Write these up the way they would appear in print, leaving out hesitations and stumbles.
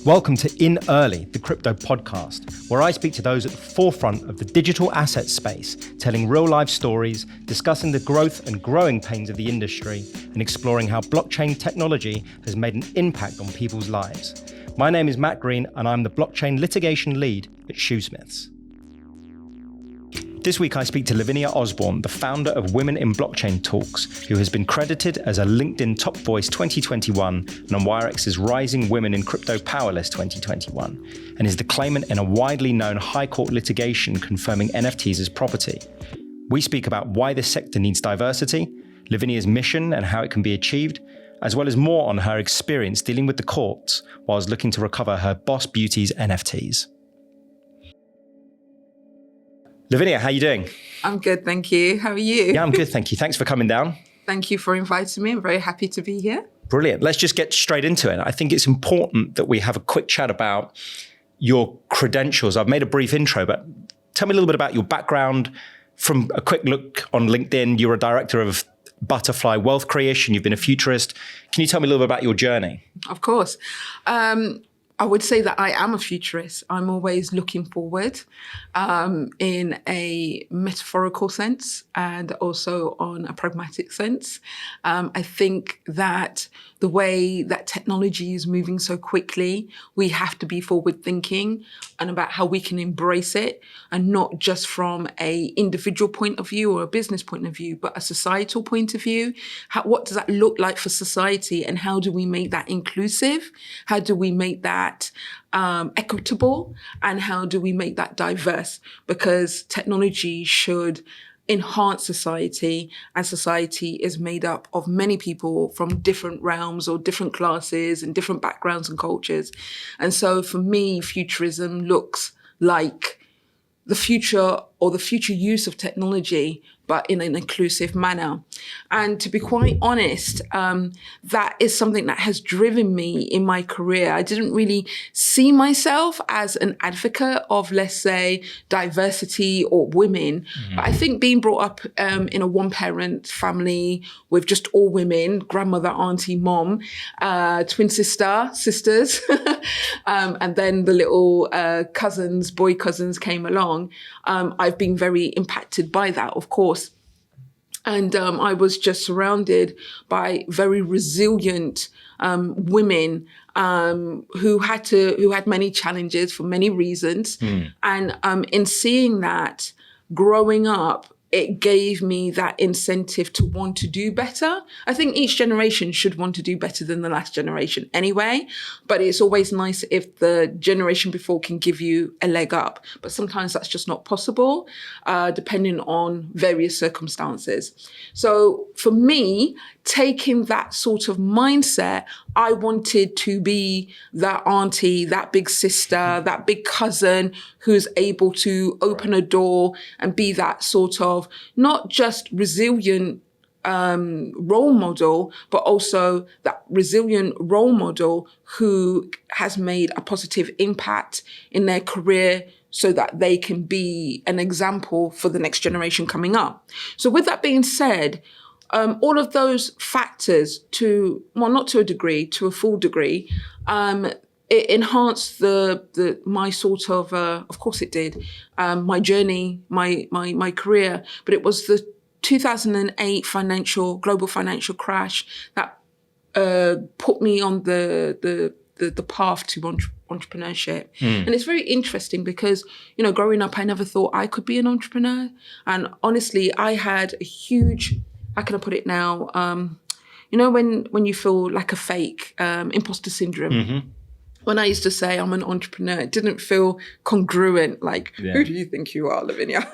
Welcome to In Early, the crypto podcast, where I speak to those at the forefront of the digital asset space, telling real-life stories, discussing the growth and growing pains of the industry, and exploring how blockchain technology has made an impact on people's lives. My name is Matt Green, and I'm the blockchain litigation lead at Shoesmiths. This week I speak to Lavinia Osbourne, the founder of Women in Blockchain Talks, who has been credited as a LinkedIn Top Voice 2021 and on Wirex's Rising Women in Crypto Power List 2021, and is the claimant in a widely known High Court litigation confirming NFTs as property. We speak about why this sector needs diversity, Lavinia's mission and how it can be achieved, as well as more on her experience dealing with the courts whilst looking to recover her Boss Beauties NFTs. Lavinia, how are you doing? I'm good, thank you. How are you? Yeah, I'm good, thank you. Thanks for coming down. Thank you for inviting me. I'm very happy to be here. Brilliant. Let's just get straight into it. I think it's important that we have a quick chat about your credentials. I've made a brief intro, but tell me a little bit about your background. From a quick look on LinkedIn, you're a director of Butterfly Wealth Creation. You've been a futurist. Can you tell me a little bit about your journey? Of course. I would say that I am a futurist. I'm always looking forward in a metaphorical sense and also on a pragmatic sense. I think that the way that technology is moving so quickly, we have to be forward thinking and about how we can embrace it, and not just from a individual point of view or a business point of view, but a societal point of view. What does that look like for society, and how do we make that inclusive? How do we make that equitable, and how do we make that diverse? Because technology should enhance society, and society is made up of many people from different realms or different classes and different backgrounds and cultures. And so for me, futurism looks like the future or the future use of technology, but in an inclusive manner. And to be quite honest, that is something that has driven me in my career. I didn't really see myself as an advocate of, let's say, diversity or women. But I think being brought up in a one-parent family with just all women, grandmother, auntie, mom, twin sisters, and then the little boy cousins came along. I've been very impacted by that, of course. And I was just surrounded by very resilient women who had many challenges for many reasons. And in seeing that, growing up, it gave me that incentive to want to do better. I think each generation should want to do better than the last generation anyway, but it's always nice if the generation before can give you a leg up. But sometimes that's just not possible, depending on various circumstances. So for me, taking that sort of mindset, I wanted to be that auntie, that big sister, that big cousin who's able to open a door and be that sort of not just resilient role model, but also that resilient role model who has made a positive impact in their career so that they can be an example for the next generation coming up. So with that being said, all of those factors not to a degree, to a full degree, it enhanced my sort of course it did, my journey, my career, but it was the 2008 global financial crash that put me on the path to entrepreneurship. And it's very interesting because, growing up, I never thought I could be an entrepreneur. And honestly, I had a huge, how can I put it now? When you feel like a fake, imposter syndrome. When I used to say I'm an entrepreneur, it didn't feel congruent. Like, Who do you think you are, Lavinia?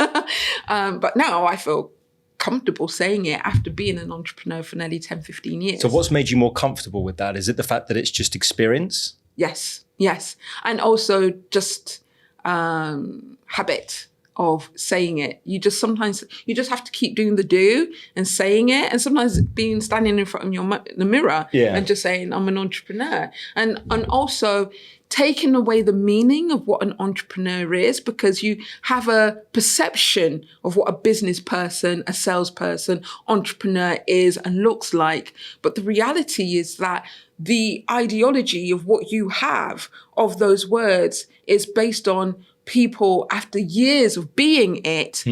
But now I feel comfortable saying it after being an entrepreneur for nearly 10, 15 years. So what's made you more comfortable with that? Is it the fact that it's just experience? Yes. And also just habit of saying it. You just have to keep doing the do and saying it. And sometimes standing in front of the mirror and just saying, I'm an entrepreneur. And also taking away the meaning of what an entrepreneur is, because you have a perception of what a business person, a salesperson, entrepreneur is and looks like. But the reality is that the ideology of what you have of those words is based on people after years of being it,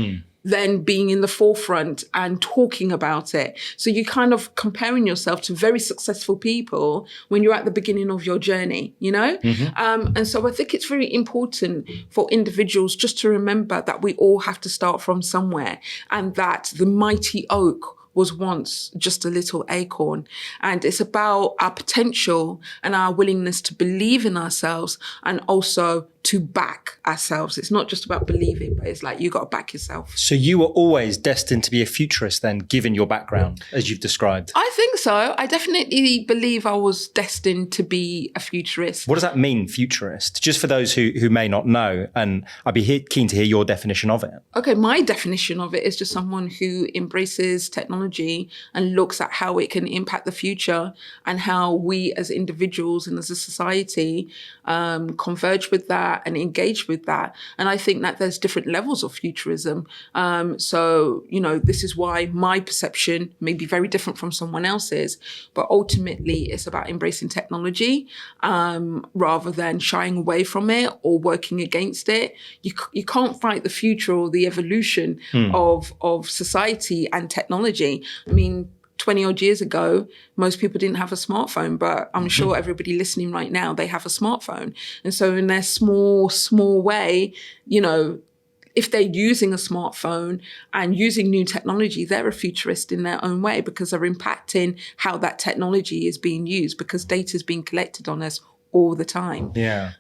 then being in the forefront and talking about it. So you're kind of comparing yourself to very successful people when you're at the beginning of your journey, you know? And so I think it's very important for individuals just to remember that we all have to start from somewhere, and that the mighty oak was once just a little acorn. And it's about our potential and our willingness to believe in ourselves and also to back ourselves. It's not just about believing, but it's like you got to back yourself. So you were always destined to be a futurist then, given your background, as you've described? I think so. I definitely believe I was destined to be a futurist. What does that mean, futurist? Just for those who may not know, and I'd be keen to hear your definition of it. Okay, my definition of it is just someone who embraces technology and looks at how it can impact the future and how we as individuals and as a society converge with that and engage with that. And I think that there's different levels of futurism. So, you know, this is why my perception may be very different from someone else's, but ultimately it's about embracing technology rather than shying away from it or working against it. You can't fight the future or the evolution of society and technology. I mean, 20 odd years ago, most people didn't have a smartphone, but I'm sure everybody listening right now, they have a smartphone. And so in their small way, you know, if they're using a smartphone and using new technology, they're a futurist in their own way, because they're impacting how that technology is being used, because data is being collected on us all the time. Yeah.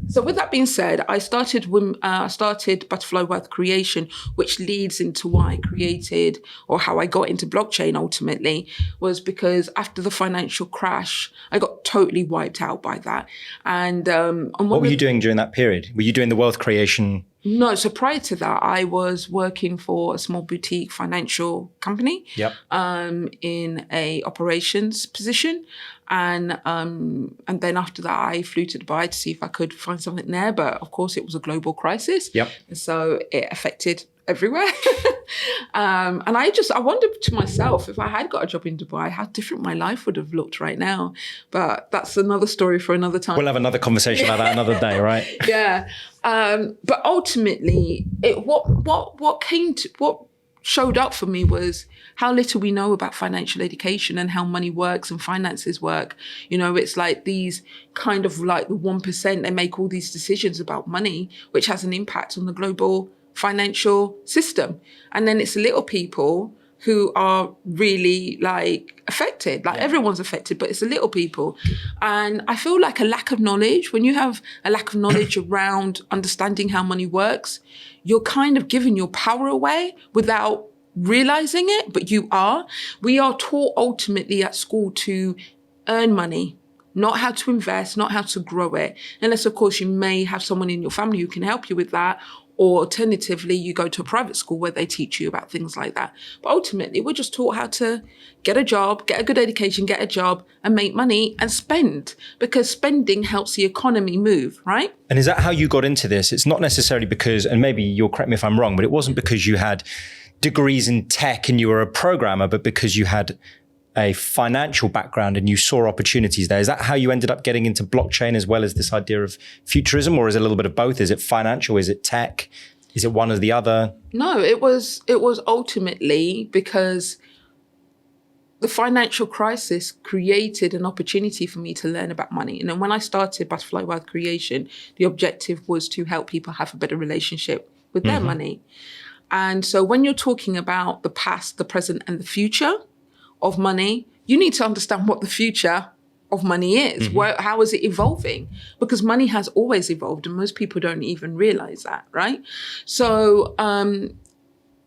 So with that being said, I started Butterfly Wealth Creation, which leads into why I created, or how I got into blockchain ultimately, was because after the financial crash, I got totally wiped out by that. And what were you doing during that period? Were you doing the wealth creation? No, so prior to that, I was working for a small boutique financial company in a operations position. And then after that, I flew to Dubai to see if I could find something there. But of course, it was a global crisis. And so it affected everywhere. And I wondered to myself, if I had got a job in Dubai, how different my life would have looked right now. But that's another story for another time. We'll have another conversation about that another day, right? Yeah. But ultimately, what showed up for me was how little we know about financial education and how money works and finances work. You know, it's like these kind of like the 1%, they make all these decisions about money, which has an impact on the global financial system. And then it's the little people who are really like affected, like everyone's affected, but it's the little people. And I feel like a lack of knowledge, when you have a lack of knowledge around understanding how money works, you're kind of giving your power away without realizing it, but we are taught ultimately at school to earn money, not how to invest, not how to grow it. Unless of course you may have someone in your family who can help you with that, or alternatively, you go to a private school where they teach you about things like that. But ultimately, we're just taught how to get a job, get a good education, get a job and make money and spend, because spending helps the economy move, right? And is that how you got into this? It's not necessarily because, and maybe you'll correct me if I'm wrong, but it wasn't because you had degrees in tech and you were a programmer, but because you had a financial background and you saw opportunities there. Is that how you ended up getting into blockchain as well as this idea of futurism, or is it a little bit of both? Is it financial? Is it tech? Is it one or the other? No, it was ultimately because the financial crisis created an opportunity for me to learn about money. And then when I started Butterfly Wealth Creation, the objective was to help people have a better relationship with their money. And so when you're talking about the past, the present, and the future of money, you need to understand what the future of money is. How is it evolving? Because money has always evolved and most people don't even realize that, right? So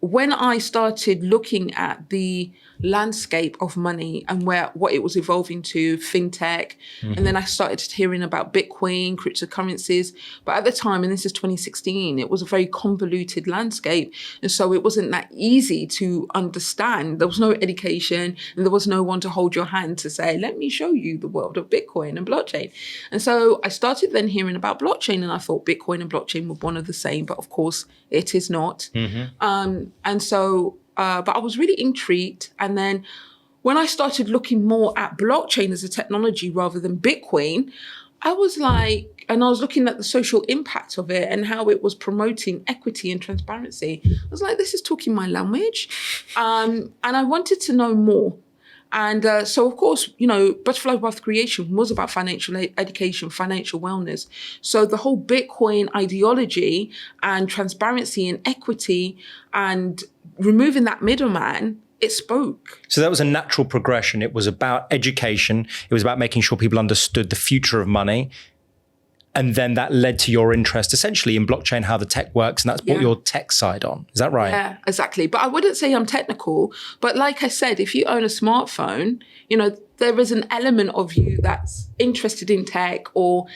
when I started looking at the landscape of money and what it was evolving to, fintech, and then I started hearing about Bitcoin, cryptocurrencies. But at the time, and this is 2016, it was a very convoluted landscape. And so it wasn't that easy to understand. There was no education and there was no one to hold your hand to say, let me show you the world of Bitcoin and blockchain. And so I started then hearing about blockchain, and I thought Bitcoin and blockchain were one of the same, but of course it is not. And so, but I was really intrigued. And then when I started looking more at blockchain as a technology rather than Bitcoin, I was like, and I was looking at the social impact of it and how it was promoting equity and transparency. I was like, this is talking my language. And I wanted to know more. And so, of course, you know, Butterfly Wealth Creation was about financial education, financial wellness. So the whole Bitcoin ideology and transparency and equity and removing that middleman, it spoke. So that was a natural progression. It was about education. It was about making sure people understood the future of money. And then that led to your interest essentially in blockchain, how the tech works. And that's brought your tech side on. Is that right? Yeah, exactly. But I wouldn't say I'm technical. But like I said, if you own a smartphone, you know, there is an element of you that's interested in tech or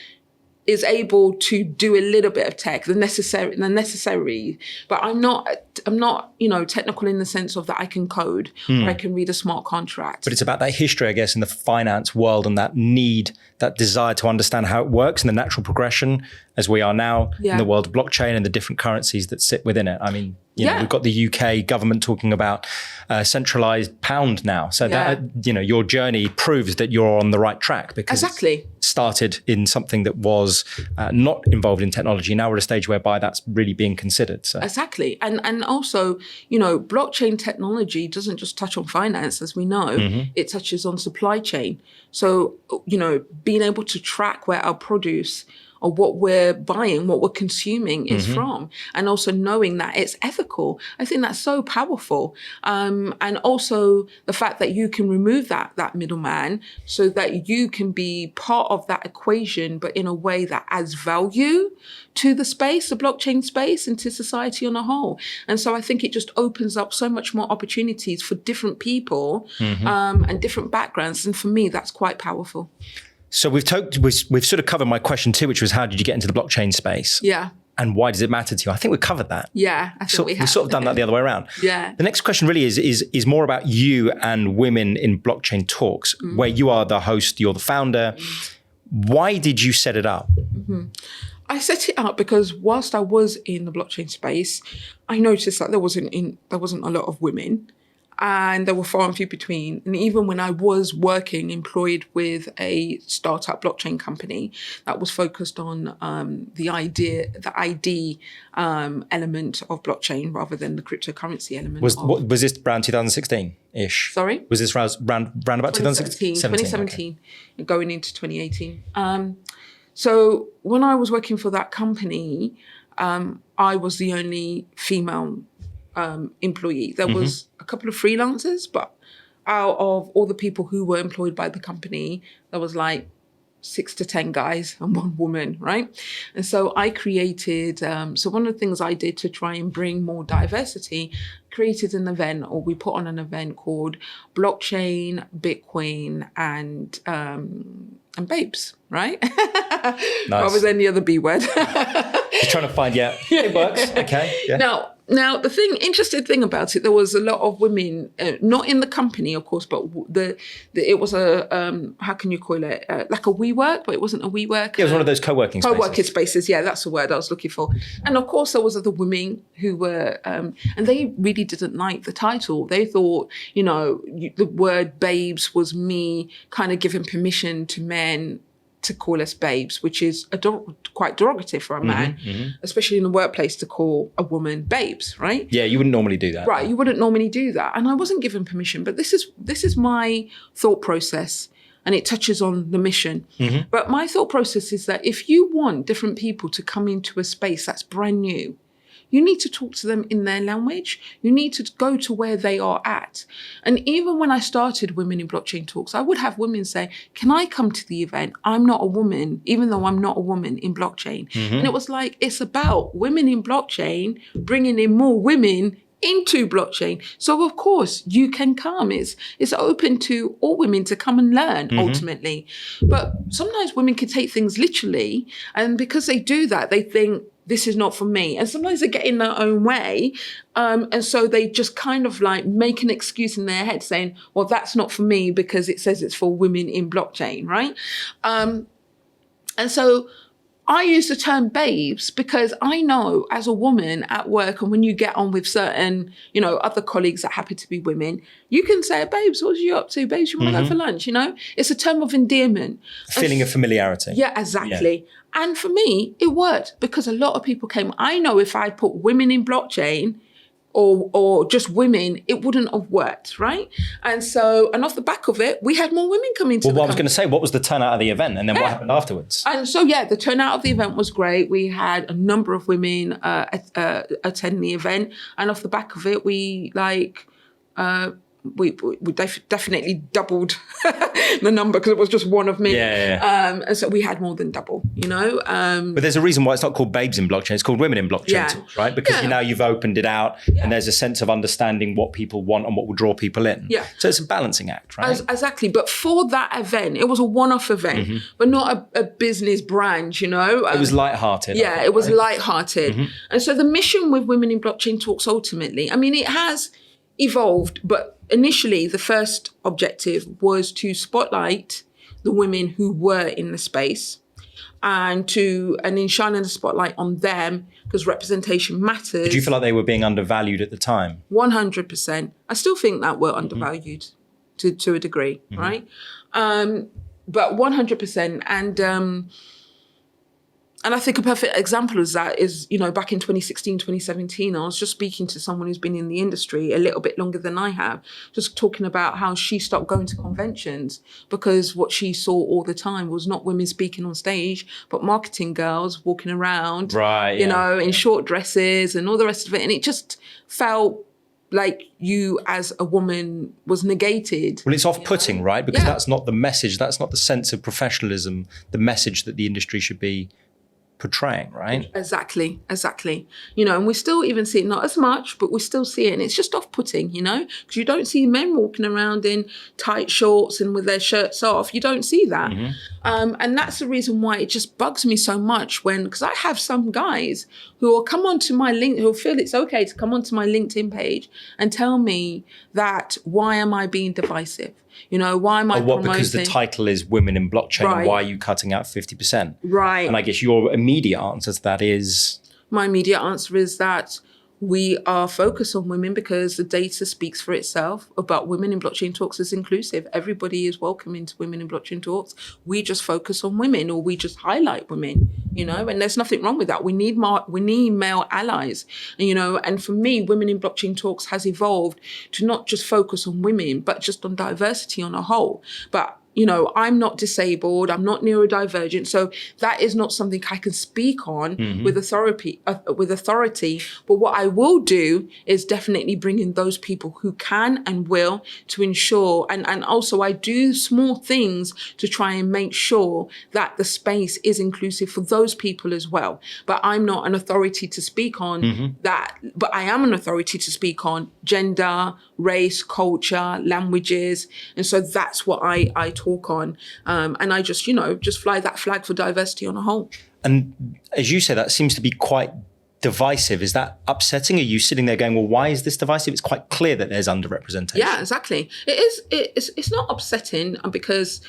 is able to do a little bit of tech, the necessary. But I'm not, you know, technical in the sense of that I can code or I can read a smart contract. But it's about that history, I guess, in the finance world and that need, that desire to understand how it works and the natural progression as we are now in the world of blockchain and the different currencies that sit within it. I mean, you know, we've got the UK government talking about centralized pound now. So that, you know, your journey proves that you're on the right track because it started in something that was not involved in technology. Now we're at a stage whereby that's really being considered. So. Exactly. And also, you know, blockchain technology doesn't just touch on finance, as we know, it touches on supply chain. So, you know, being able to track where our produce or what we're buying, what we're consuming is from. And also knowing that it's ethical. I think that's so powerful. And also the fact that you can remove that middleman so that you can be part of that equation, but in a way that adds value to the space, the blockchain space, and to society on a whole. And so I think it just opens up so much more opportunities for different people and different backgrounds. And for me, that's quite powerful. So we've sort of covered my question too, which was how did you get into the blockchain space? Yeah. And why does it matter to you? I think we've covered that. Yeah, I think we have. We've sort of done that the other way around. Yeah. The next question really is more about you and women in blockchain talks, where you are the host, you're the founder. Why did you set it up? I set it up because whilst I was in the blockchain space, I noticed that there wasn't a lot of women. And there were far and few between. And even when I was employed with a startup blockchain company that was focused on the ID element of blockchain rather than the cryptocurrency element. Was this around 2016-ish? Sorry? Was this round about 2016? 2017, okay. Going into 2018. So when I was working for that company, I was the only female employee. There was a couple of freelancers, but out of all the people who were employed by the company, there was like 6 to 10 guys and 1 woman, right? And so I created, so one of the things I did to try and bring more diversity, created an event, or we put on an event called Blockchain, Bitcoin, and babes, right? Nice. Rather than the other B word. Just trying to find, it works. Okay. Yeah. Now, the interesting thing about it, there was a lot of women, not in the company, of course, but it was a, how can you call it? Like a WeWork, but it wasn't a WeWork. Yeah, it was one of those co-working spaces. Co-working spaces, yeah, that's the word I was looking for. And of course, there was other women who were, and they really didn't like the title. They thought, you know, the word babes was me kind of giving permission to men to call us babes, which is quite derogative for a man, especially in the workplace, to call a woman babes, right? Yeah, you wouldn't normally do that. Right, you wouldn't normally do that. And I wasn't given permission, but this is my thought process, and it touches on the mission. But my thought process is that if you want different people to come into a space that's brand new, you need to talk to them in their language. You need to go to where they are at. And even when I started Women in Blockchain Talks, I would have women say, can I come to the event? I'm not a woman, even though I'm not a woman in blockchain. And it was like, it's about women in blockchain, bringing in more women into blockchain. So of course you can come. It's open to all women to come and learn ultimately. But sometimes women can take things literally, and because they do that, they think this is not for me. And sometimes they get in their own way. And so they just kind of like make an excuse in their head saying, well, that's not for me because it says it's for women in blockchain, right? And so I use the term babes because I know as a woman at work, and when you get on with certain, other colleagues that happen to be women, you can say, babes, what are you up to? Babes, you want to go for lunch? It's a term of endearment. Feeling of familiarity. Yeah, exactly. Yeah. And for me, it worked because a lot of people came. I know if I put women in blockchain or just women, it wouldn't have worked, right? And off the back of it, we had more women coming to the Well, I was going to say, what was the turnout of the event? And then what happened afterwards? And so, the turnout of the event was great. We had a number of women attend the event. And off the back of it, we definitely doubled the number because it was just one of me. And so we had more than double, But there's a reason why it's not called babes in blockchain. It's called women in blockchain talks, right? Because now you've opened it out and there's a sense of understanding what people want and what will draw people in. Yeah. So it's a balancing act, right? Exactly. But for that event, it was a one-off event, but not a business brand, It was lighthearted. Yeah, it was lighthearted. And so the mission with Women in Blockchain Talks ultimately, it has evolved, but initially the first objective was to spotlight the women who were in the space and then shining the spotlight on them because representation matters. Did you feel like they were being undervalued at the time? 100%. I still think that we're undervalued to a degree, right? But 100%. And I think a perfect example of that is, back in 2016, 2017, I was just speaking to someone who's been in the industry a little bit longer than I have, just talking about how she stopped going to conventions because what she saw all the time was not women speaking on stage, but marketing girls walking around, in short dresses and all the rest of it. And it just felt like you as a woman was negated. Well, it's off-putting, right? Because that's not the message. That's not the sense of professionalism, the message that the industry should be portraying, right? Exactly. And we still even see it, not as much, but we still see it. And it's just off-putting, because you don't see men walking around in tight shorts and with their shirts off. You don't see that. And that's the reason why it just bugs me so much because I have some guys who will come onto my link, who feel it's okay to come onto my LinkedIn page and tell me that, why am I being divisive? Why am I promoting? Because the title is Women in Blockchain, and why are you cutting out 50%? Right. And I guess your immediate answer to that is? My immediate answer is that we are focused on women because the data speaks for itself about Women in Blockchain Talks as inclusive. Everybody is welcome into Women in Blockchain Talks. We just focus on women, or we just highlight women, and there's nothing wrong with that. We need male allies, and for me, Women in Blockchain Talks has evolved to not just focus on women, but just on diversity on a whole. But I'm not disabled, I'm not neurodivergent, so that is not something I can speak on with authority. But what I will do is definitely bring in those people who can and will to ensure, and also I do small things to try and make sure that the space is inclusive for those people as well. But I'm not an authority to speak on that, but I am an authority to speak on gender, race, culture, languages. And so that's what I talk on. And I just fly that flag for diversity on a whole. And as you say, that seems to be quite divisive. Is that upsetting? Are you sitting there going, well, why is this divisive? It's quite clear that there's underrepresentation. Yeah, exactly. It is. It's not upsetting because,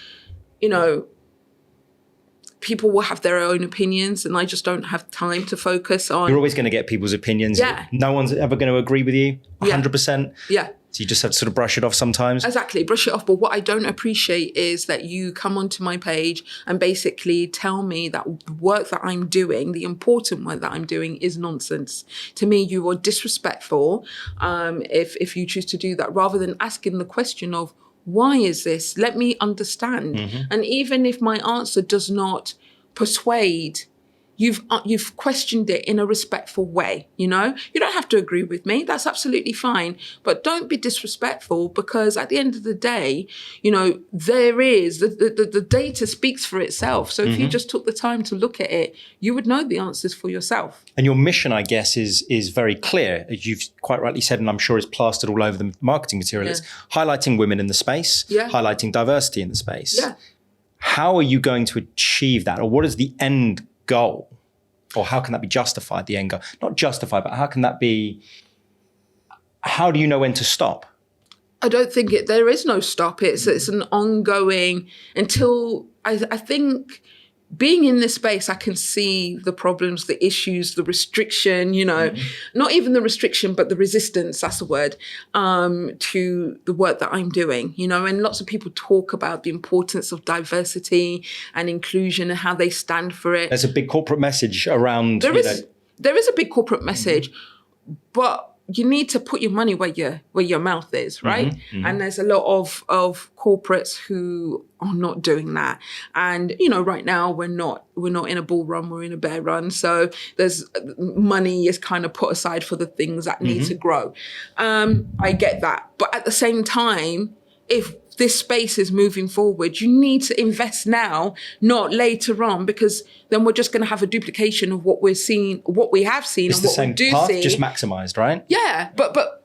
people will have their own opinions and I just don't have time to focus on. You're always going to get people's opinions. Yeah. No one's ever going to agree with you 100%. Yeah. So you just have to sort of brush it off sometimes. Exactly, brush it off. But what I don't appreciate is that you come onto my page and basically tell me that the work that I'm doing, the important work that I'm doing, is nonsense. To me, you are disrespectful if you choose to do that, rather than asking the question of, why is this? Let me understand. And even if my answer does not persuade you've questioned it in a respectful way. You don't have to agree with me. That's absolutely fine. But don't be disrespectful, because at the end of the day, there is the data speaks for itself. So if you just took the time to look at it, you would know the answers for yourself. And your mission, I guess, is very clear, as you've quite rightly said, and I'm sure is plastered all over the marketing material. It's highlighting women in the space, highlighting diversity in the space. Yeah. How are you going to achieve that? Or what is the end goal? Or how can that be justified, the end goal? Not justified, but how can that be, how do you know when to stop? I don't think there is no stop. It's an ongoing until I think being in this space, I can see the problems, the issues, the restriction, not even the restriction, but the resistance, that's the word, to the work that I'm doing, and lots of people talk about the importance of diversity and inclusion and how they stand for it. There's a big corporate message around. There is a big corporate message, but you need to put your money where your mouth is, right? And there's a lot of corporates who are not doing that. And right now we're not in a bull run, we're in a bear run. So there's money is kind of put aside for the things that need to grow. I get that, but at the same time, if this space is moving forward, you need to invest now, not later on, because then we're just going to have a duplication of what we're seeing, what we have seen, it's and what we do path, see. Just maximized, right? Yeah, but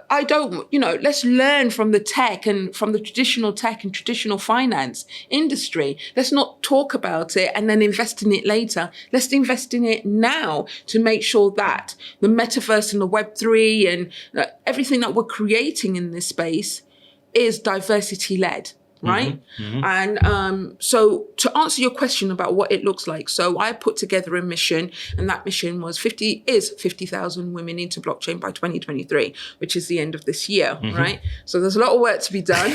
I don't, let's learn from the tech and from the traditional tech and traditional finance industry. Let's not talk about it and then invest in it later. Let's invest in it now to make sure that the metaverse and the Web3 and everything that we're creating in this space is diversity led, right? And so to answer your question about what it looks like, so I put together a mission, and that mission was 50,000 women into blockchain by 2023, which is the end of this year, right? So there's a lot of work to be done.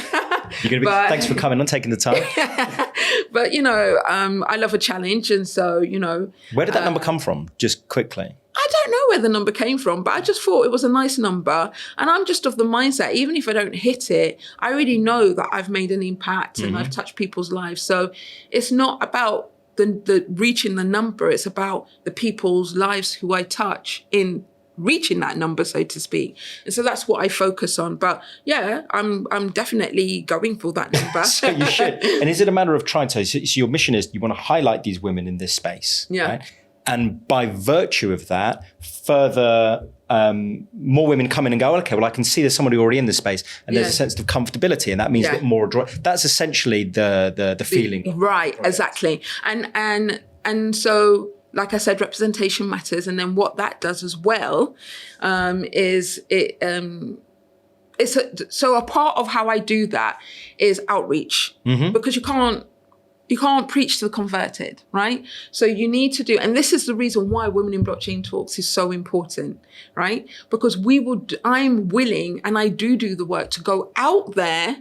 Thanks for coming and taking the time. But I love a challenge, and so where did that number come from? Just quickly. I don't know where the number came from, but I just thought it was a nice number. And I'm just of the mindset, even if I don't hit it, I already know that I've made an impact and I've touched people's lives. So it's not about the reaching the number. It's about the people's lives who I touch in reaching that number, so to speak. And so that's what I focus on. But yeah, I'm definitely going for that number. So you should. And is it a matter of trying to, so your mission is you want to highlight these women in this space, right? And by virtue of that, further, more women come in and go, okay, well, I can see there's somebody already in this space, and there's a sense of comfortability, and that means a bit more. That's essentially the feeling, right? Exactly, and so, like I said, representation matters, and then what that does as well is it. So a part of how I do that is outreach, because you can't preach to the converted, right? So you need to do, and this is the reason why Women in Blockchain Talks is so important, right? Because I'm willing, and I do the work to go out there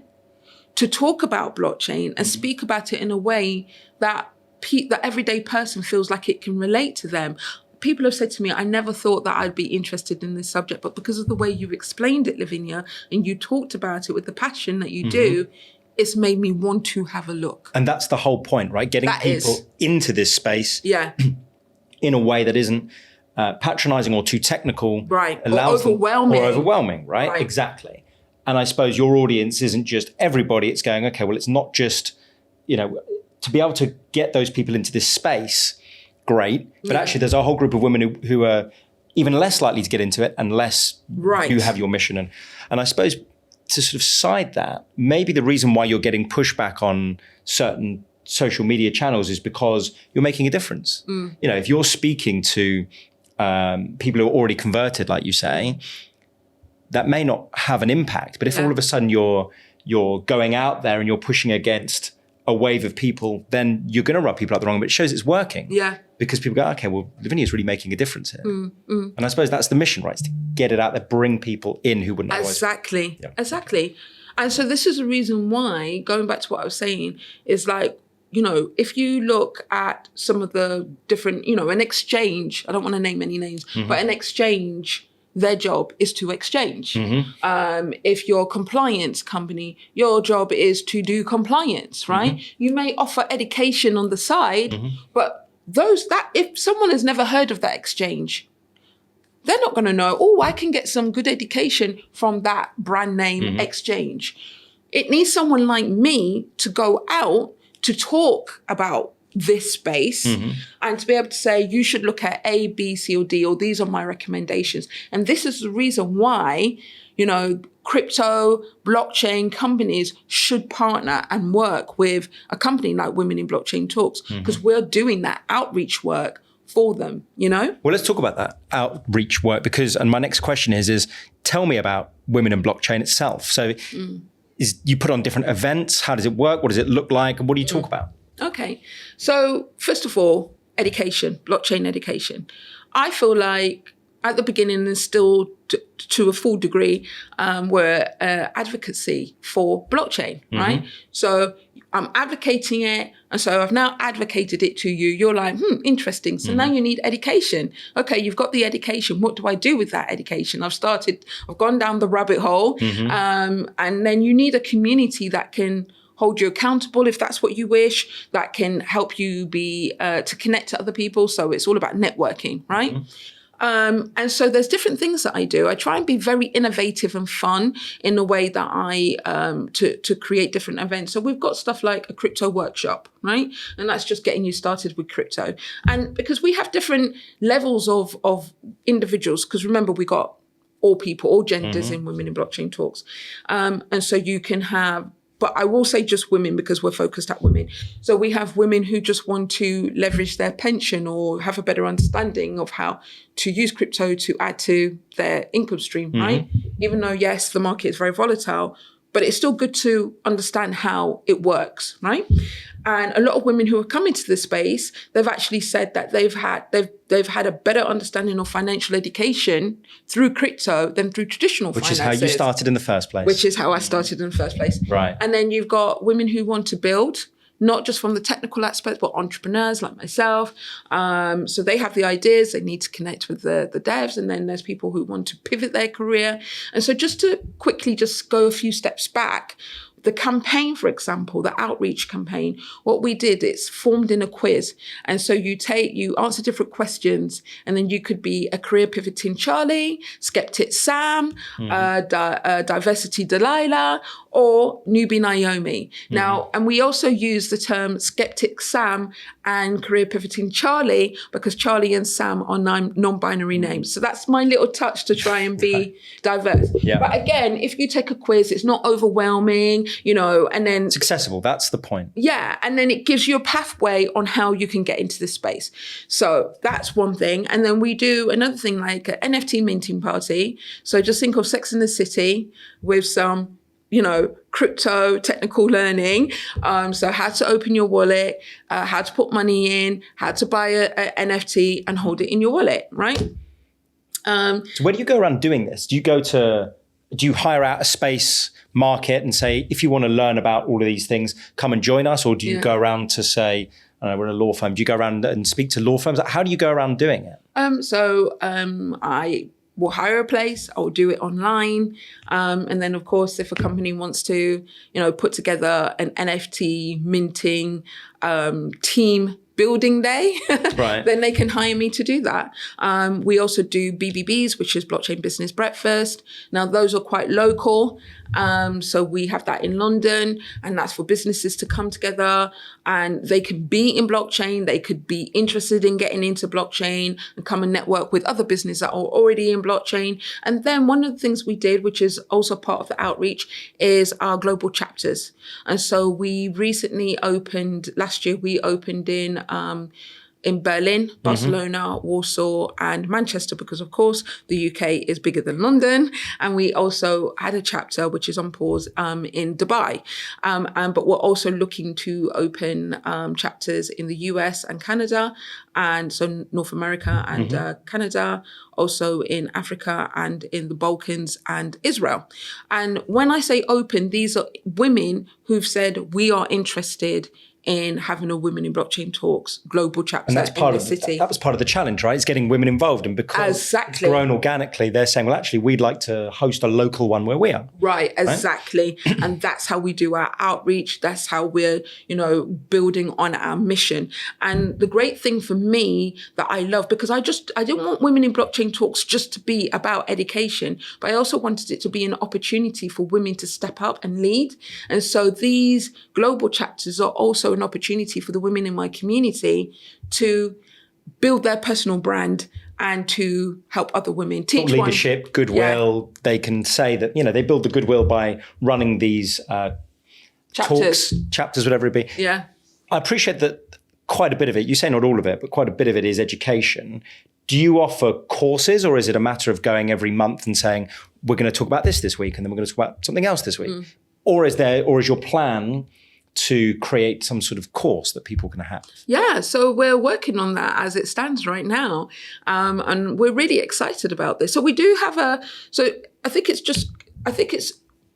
to talk about blockchain and speak about it in a way that the everyday person feels like it can relate to them. People have said to me, I never thought that I'd be interested in this subject, but because of the way you explained it, Lavinia, and you talked about it with the passion that you do, it's made me want to have a look. And that's the whole point, right? Getting people into this space in a way that isn't patronizing or too technical. Right, or overwhelming. Right? Exactly. And I suppose your audience isn't just everybody. It's going, okay, well, it's not just, to be able to get those people into this space, great. But actually there's a whole group of women who are even less likely to get into it unless you have your mission. And I suppose to sort of side that, maybe the reason why you're getting pushback on certain social media channels is because you're making a difference. If you're speaking to people who are already converted, like you say, that may not have an impact. But if all of a sudden you're going out there and you're pushing against a wave of people, then you're going to rub people up the wrong way. But it shows it's working. Yeah. Because people go, okay, well, Lavinia's really making a difference here. And I suppose that's the mission, right? Is to get it out there, bring people in who wouldn't otherwise. Exactly. And so this is the reason why, going back to what I was saying, is like, if you look at some of the different, an exchange, I don't want to name any names, but an exchange, their job is to exchange. If you're a compliance company, your job is to do compliance, right? You may offer education on the side, but if someone has never heard of that exchange, they're not going to know, oh, I can get some good education from that brand name exchange. It needs someone like me to go out to talk about this space and to be able to say, you should look at A, B, C, or D, or these are my recommendations. And this is the reason why, crypto, blockchain companies should partner and work with a company like Women in Blockchain Talks, because we're doing that outreach work for them, Well, let's talk about that outreach work and my next question is tell me about Women in Blockchain itself. So you put on different events. How does it work? What does it look like? And what do you talk about? Okay. So first of all, education, blockchain education. I feel like at the beginning and still to a full degree, we're advocacy for blockchain, right? So I'm advocating it. And so I've now advocated it to you. You're like, interesting. So now you need education. Okay, you've got the education. What do I do with that education? I've gone down the rabbit hole. And then you need a community that can hold you accountable if that's what you wish, that can help you to connect to other people. So it's all about networking, right? And so there's different things that I do. I try and be very innovative and fun in the way that I to create different events. So we've got stuff like a crypto workshop, right? And that's just getting you started with crypto. And because we have different levels of individuals, because remember, we got all people, all genders in Women in Blockchain Talks. And so you can have, but I will say just women because we're focused at women. So we have women who just want to leverage their pension or have a better understanding of how to use crypto to add to their income stream, right? Even though, yes, the market is very volatile, but it's still good to understand how it works, right? And a lot of women who are coming to this space, they've actually said that they've had a better understanding of financial education through crypto than through traditional finances. Which is how you started in the first place. Which is how I started in the first place. Right. And then you've got women who want to build, not just from the technical aspect, but entrepreneurs like myself. So they have the ideas, they need to connect with the devs. And then there's people who want to pivot their career. And so just to quickly just go a few steps back, the campaign, for example, the outreach campaign, what we did, it's formed in a quiz. And so you answer different questions, and then you could be a career pivoting Charlie, skeptic Sam, diversity Delilah, or newbie Naomi. Now, and we also use the term skeptic Sam and career pivoting Charlie because Charlie and Sam are non-binary names. So that's my little touch to try and be diverse. Yeah. But again, if you take a quiz, it's not overwhelming, and then it's accessible. That's the point. Yeah. And then it gives you a pathway on how you can get into this space. So that's one thing. And then we do another thing like an NFT minting party. So just think of Sex in the City with some, crypto technical learning. So how to open your wallet, how to put money in, how to buy a NFT and hold it in your wallet, right? So where do you go around doing this? Do you hire out a space market and say, if you want to learn about all of these things, come and join us? Or do you go around to say, I don't know, we're a law firm. Do you go around and speak to law firms? How do you go around doing it? I will hire a place. I'll do it online. And then, of course, if a company wants to, put together an NFT minting team building day, right, then they can hire me to do that. We also do BBBs, which is Blockchain Business Breakfast. Now, those are quite local. So we have that in London, and that's for businesses to come together, and they could be in blockchain. They could be interested in getting into blockchain and come and network with other businesses that are already in blockchain. And then one of the things we did, which is also part of the outreach, is our global chapters. And so we recently last year we opened in Berlin, Barcelona, Warsaw, and Manchester, because of course the UK is bigger than London. And we also had a chapter which is on pause in Dubai. But we're also looking to open chapters in the US and Canada, and so North America and Canada, also in Africa and in the Balkans and Israel. And when I say open, these are women who've said we are interested in having a Women in Blockchain Talks global chapter and that's part in of the city. That was part of the challenge, right? It's getting women involved, and because it's grown organically, they're saying, well, actually, we'd like to host a local one where we are. Right, exactly. And that's how we do our outreach. That's how we're, building on our mission. And the great thing for me that I love, because I didn't want Women in Blockchain Talks just to be about education, but I also wanted it to be an opportunity for women to step up and lead. And so these global chapters are also an opportunity for the women in my community to build their personal brand and to help other women. Teach leadership, goodwill. Yeah. They can say that, they build the goodwill by running these talks, chapters, whatever it be. Yeah. I appreciate that quite a bit of it, you say not all of it, but quite a bit of it is education. Do you offer courses, or is it a matter of going every month and saying, we're going to talk about this week, and then we're going to talk about something else this week? Or is your plan to create some sort of course that people can have? Yeah, so we're working on that as it stands right now. And we're really excited about this. So we do have I think it's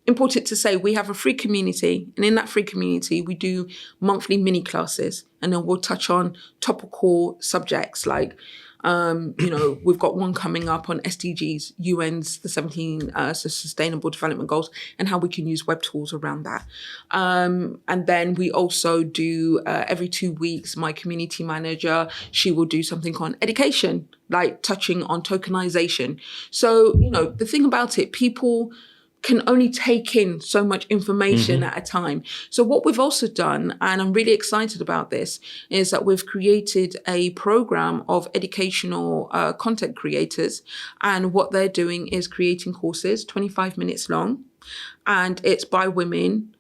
important to say we have a free community, and in that free community, we do monthly mini classes, and then we'll touch on topical subjects like, we've got one coming up on SDGs, UN's the 17 Sustainable Development Goals, and how we can use web tools around that. And then we also do every 2 weeks, my community manager, she will do something on education, like touching on tokenization. So, the thing about it, people can only take in so much information at a time. So what we've also done, and I'm really excited about this, is that we've created a program of educational content creators. And what they're doing is creating courses, 25 minutes long. And it's by women,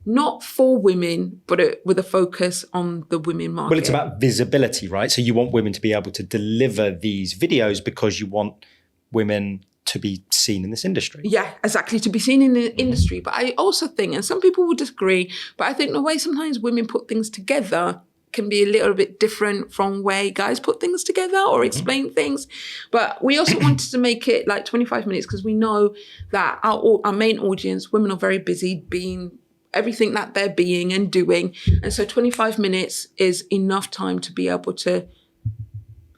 not for women, but with a focus on the women market. Well, it's about visibility, right? So you want women to be able to deliver these videos because you want women to be seen in this industry. Yeah, exactly, to be seen in the industry. But I also think, and some people will disagree, but I think the way sometimes women put things together can be a little bit different from way guys put things together or explain things. But we also wanted to make it like 25 minutes because we know that our main audience, women are very busy being everything that they're being and doing. And so 25 minutes is enough time to be able to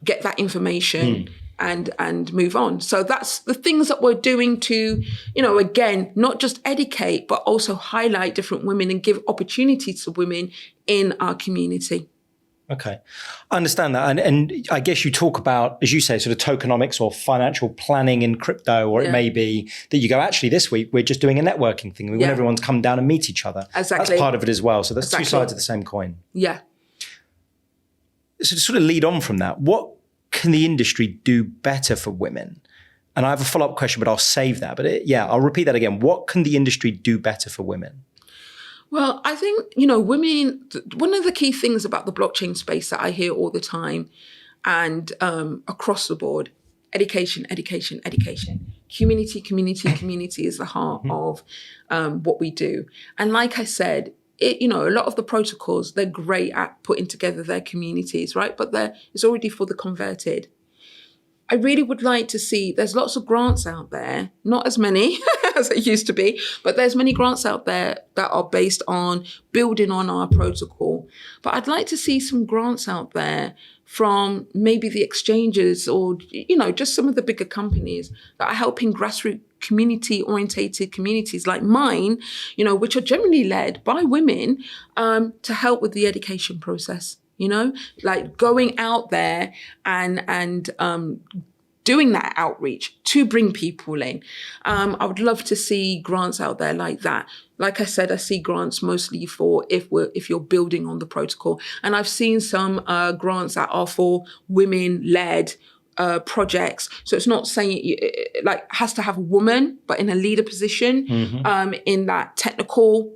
get that information and move on. So that's the things that we're doing to, again, not just educate, but also highlight different women and give opportunities to women in our community. Okay. I understand that. And I guess you talk about, as you say, sort of tokenomics or financial planning in crypto, or it may be that you go, actually, this week, we're just doing a networking thing. We want everyone to come down and meet each other. Exactly. That's part of it as well. So that's two sides of the same coin. Yeah. So to sort of lead on from that, what can the industry do better for women? And I have a follow-up question, but I'll save that. But I'll repeat that again. What can the industry do better for women? Well, I think, women, one of the key things about the blockchain space that I hear all the time and across the board, education. Community is the heart of what we do. And like I said, a lot of the protocols, they're great at putting together their communities, right? But it's already for the converted. I really would like to see, there's lots of grants out there, not as many as it used to be, but there's many grants out there that are based on building on our protocol. But I'd like to see some grants out there from maybe the exchanges or, just some of the bigger companies that are helping grassroots community-orientated communities like mine, which are generally led by women, to help with the education process, like going out there and doing that outreach to bring people in. I would love to see grants out there like that. Like I said, I see grants mostly for if you're building on the protocol. And I've seen some grants that are for women-led projects. So it's not saying it has to have a woman, but in a leader position, in that technical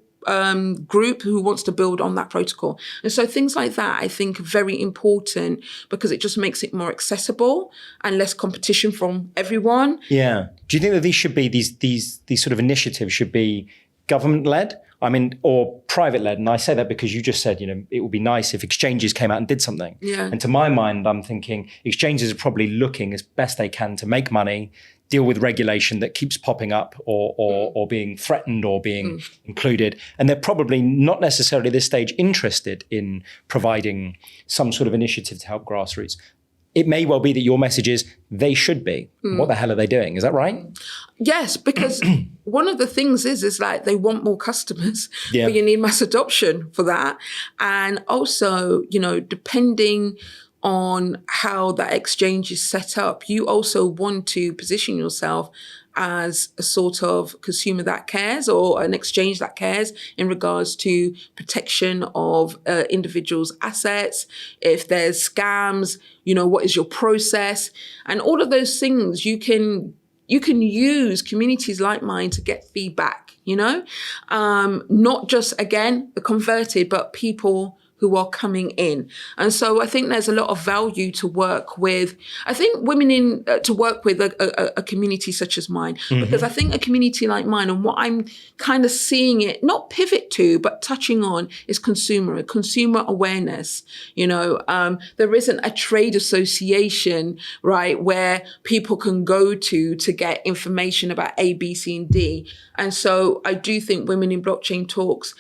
group who wants to build on that protocol. And so things like that, I think, are very important because it just makes it more accessible and less competition from everyone. Yeah. Do you think that these should be, these sort of initiatives should be government-led, I mean, or private led. And I say that because you just said, it would be nice if exchanges came out and did something. Yeah. And to my mind, I'm thinking exchanges are probably looking as best they can to make money, deal with regulation that keeps popping up or being threatened or being included. And they're probably not necessarily at this stage interested in providing some sort of initiative to help grassroots. It may well be that your message is they should be. What the hell are they doing? Is that right? Yes, because one of the things is like they want more customers, Yeah. but you need mass adoption for that. And also, depending on how that exchange is set up, you also want to position yourself as a sort of consumer that cares, or an exchange that cares in regards to protection of individuals' assets. If there's scams, what is your process? And all of those things you can use communities like mine to get feedback, not just, again, the converted, but people who are coming in. And so I think there's a lot of value to work with. I think to work with a community such as mine, because I think a community like mine, and what I'm kind of seeing it, not pivot to, but touching on, is consumer awareness. There isn't a trade association, right, where people can go to get information about A, B, C, and D. And so I do think Women in Blockchain Talks,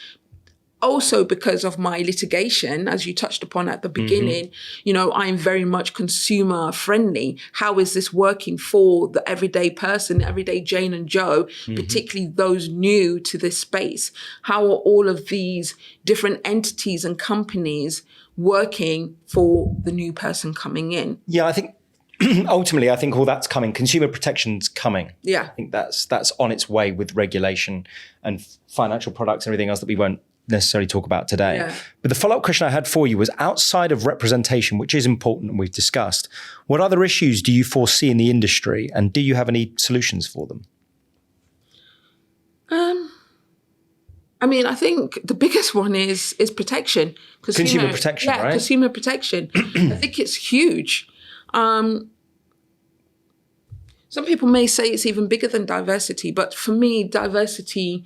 also because of my litigation, as you touched upon at the beginning, I'm very much consumer friendly. How is this working for the everyday person, everyday Jane and Joe, particularly those new to this space? How are all of these different entities and companies working for the new person coming in? Yeah, I think ultimately, I think all that's coming. Consumer protection's coming. Yeah. I think that's on its way with regulation and financial products and everything else that we won't necessarily talk about today. Yeah. But the follow-up question I had for you was, outside of representation, which is important and we've discussed, what other issues do you foresee in the industry, and do you have any solutions for them? I think the biggest one is protection. Consumer protection, right? Consumer protection. I think it's huge. Some people may say it's even bigger than diversity, but for me, diversity,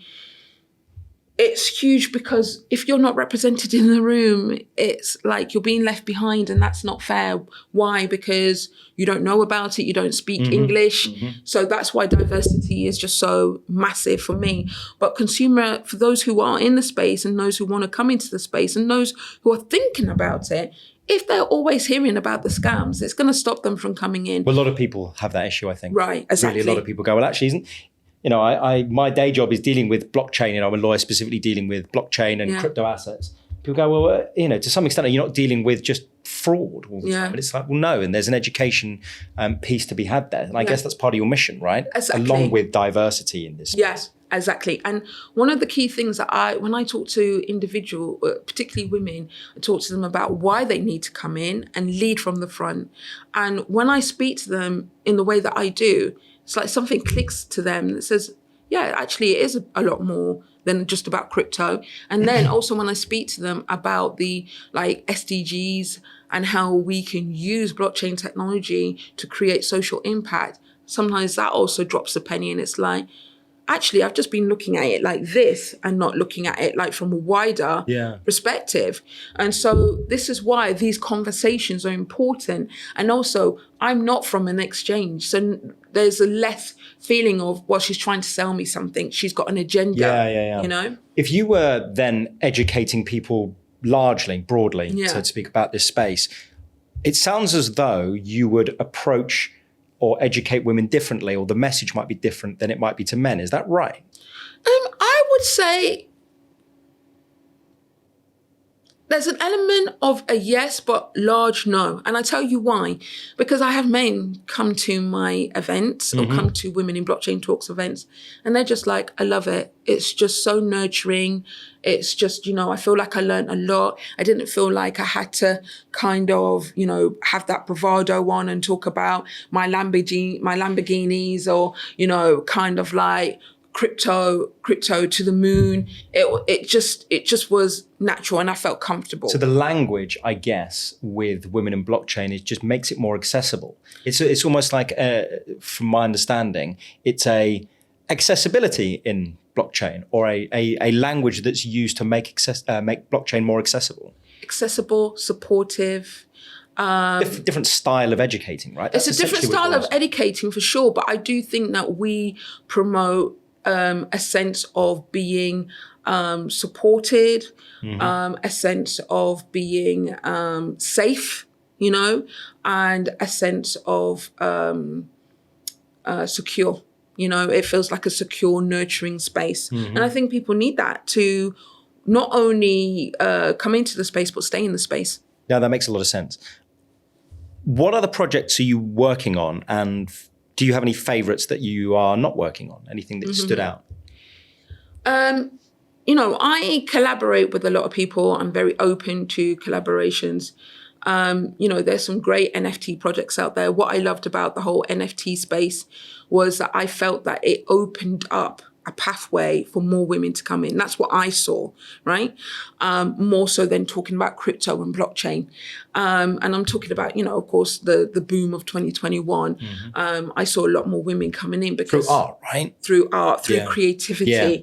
it's huge, because if you're not represented in the room, it's like you're being left behind, and that's not fair. Why? Because you don't know about it, you don't speak English. So that's why diversity is just so massive for me. But consumer, for those who are in the space and those who want to come into the space and those who are thinking about it, if they're always hearing about the scams, it's going to stop them from coming in. Well, a lot of people have that issue, I think. Right, exactly. Really, a lot of people go, well, actually, isn't... my day job is dealing with blockchain. I'm a lawyer specifically dealing with blockchain and crypto assets. People go, well, to some extent, you're not dealing with just fraud all the time. And it's like, well, no. And there's an education piece to be had there. And I guess that's part of your mission, right? Exactly. Along with diversity in this space. Yes, exactly. And one of the key things that when I talk to individuals, particularly women, I talk to them about why they need to come in and lead from the front. And when I speak to them in the way that I do, it's like something clicks to them that says, yeah, actually it is a lot more than just about crypto. And then also when I speak to them about the SDGs and how we can use blockchain technology to create social impact, sometimes that also drops a penny, and it's like, actually, I've just been looking at it like this and not looking at it like from a wider perspective. And so this is why these conversations are important. And also, I'm not from an exchange. So there's a less feeling of, well, she's trying to sell me something. She's got an agenda, Yeah. If you were then educating people broadly, so to speak, about this space, it sounds as though you would approach or educate women differently, or the message might be different than it might be to men. Is that right? I would say there's an element of a yes, but large no. And I tell you why. Because I have men come to my events or come to Women in Blockchain Talks events, and they're just like, I love it. It's just so nurturing. It's just, I feel like I learned a lot. I didn't feel like I had to kind of, have that bravado on and talk about my Lamborghinis or, kind of like crypto to the moon. It just was natural, and I felt comfortable. So the language, I guess, with Women in Blockchain, it just makes it more accessible. It's almost like, from my understanding, it's a accessibility in blockchain, or a language that's used to make blockchain more accessible? Accessible, supportive. Different style of educating, right? It's a different style of educating for sure, but I do think that we promote a sense of being supported, a sense of being safe, you know, and a sense of secure. You know, it feels like a secure, nurturing space. And I think people need that to not only come into the space, but stay in the space. Yeah, that makes a lot of sense. What other projects are you working on? And do you have any favorites that you are not working on? Anything that stood out? You know, I collaborate with a lot of people. I'm very open to collaborations. You know, there's some great NFT projects out there. What I loved about the whole NFT space was that I felt that it opened up a pathway for more women to come in. That's what I saw, right? More so than talking about crypto and blockchain. And I'm talking about, you know, of course, the boom of 2021. I saw a lot more women coming in because through art, right? Through art, through creativity. Yeah.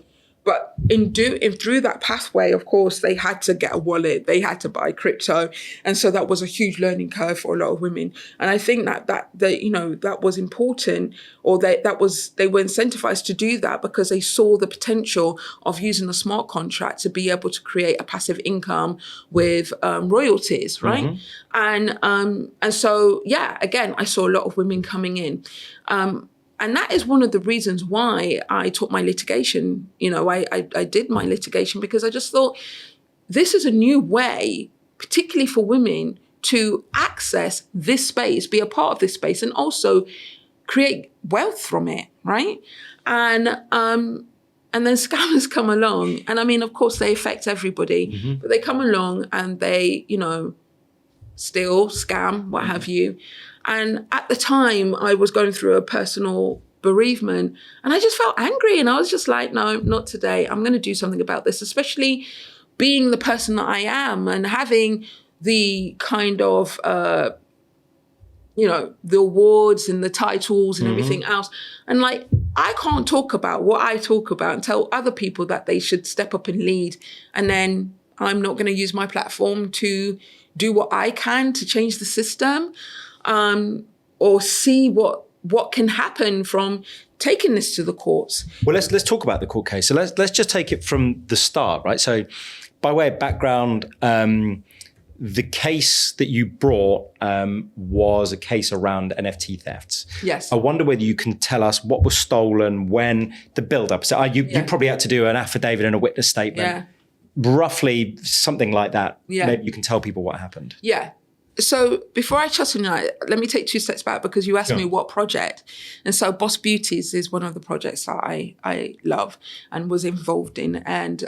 But through that pathway, of course, they had to get a wallet, they had to buy crypto. And so that was a huge learning curve for a lot of women. And I think that you know, that was important, or they were incentivized to do that because they saw the potential of using a smart contract to be able to create a passive income with royalties, right? And so, yeah, again, I saw a lot of women coming in. And that is one of the reasons why I taught my litigation. You know, I did my litigation because I just thought this is a new way, particularly for women, to access this space, be a part of this space, and also create wealth from it, right? And then scammers come along. And I mean, of course, they affect everybody, but they come along and they, you know, steal, scam, what have you. And at the time, I was going through a personal bereavement and I just felt angry. And I was just like, no, not today. I'm going to do something about this, especially being the person that I am and having the kind of, you know, the awards and the titles and everything else. And like, I can't talk about what I talk about and tell other people that they should step up and lead. And then I'm not going to use my platform to do what I can to change the system. Or see what can happen from taking this to the courts. Well, let's talk about the court case. So let's just take it from the start, right? So, by way of background, the case that you brought was a case around NFT thefts. Yes. I wonder whether you can tell us what was stolen, when, the build-up. So you probably had to do an affidavit and a witness statement. Yeah. Roughly something like that. Yeah. Maybe you can tell people what happened. Yeah. So before I chat on that, let me take 2 steps back because you asked me what project. And so Boss Beauties is one of the projects that I love and was involved in. And